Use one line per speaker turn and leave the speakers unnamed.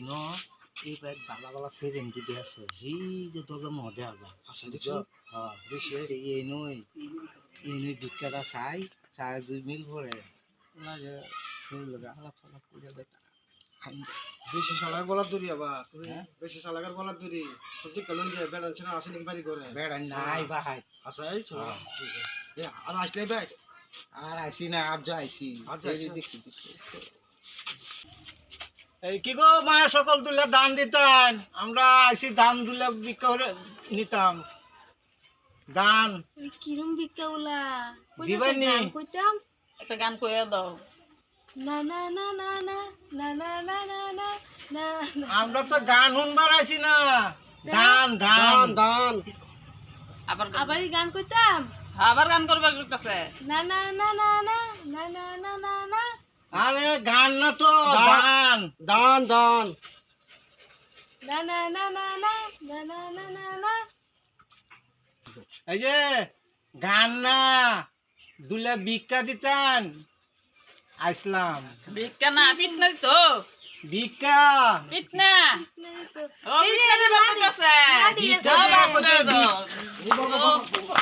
ন এইবার বালা বালা সেরেন যদি আছে সেই যে তোকে মদে আবা
আচ্ছা দেখছো
হ্যাঁ
বেশি
এই নই ভিক্ষাটা চাই চাই 2 মিল করে লাগে সেই লগা আলাপ সালাপ করে দেয়
বেশি সালাক গলার দড়ি আবার
হ্যাঁ?
বেশি সালাকের গলার দড়ি সত্যি কেন যে বেড়ান ছিল আসেন বাড়ি করে
বেড়া নাই ভাই
আচ্ছা এই চলো
হ্যাঁ।
ঠিক আছে এ আর আসলে ভাই
আর আইসি না আজ আইসি
আজ আইসি।
দেখি এই কি গো মায়ের সকল তুলে দান দিতেন আমরা আইসি দান দিলে ভিক্ষা করে নিতাম দান
কিরম ভিক্ষা গুলা
দিবানি?
কইতাম
একটা গান কইয়া দাও।
না না না না না না না না না না না না
আমরা তো গান শুনবার আইসি না দান দান
দান দান
আবার
আবার গান কইতাম
আবার গান করবে করতেছে।
না না না না না না না না না না
আরে গান না তো
দান।
দান
দান দান
না না না না না না না না না না
এই যে গান না দুলে ভিক্ষা দিতেন আসলাম
ভিক্ষা না পিটনা দিত
ভিক্ষা
পিটনা
নাই তো
ও পিটনা দিবার করতেছে
ভিক্ষা
ও
দেয়া
বাস করে
করতে
দাও।
ও বাবা, বাবা, বাবা।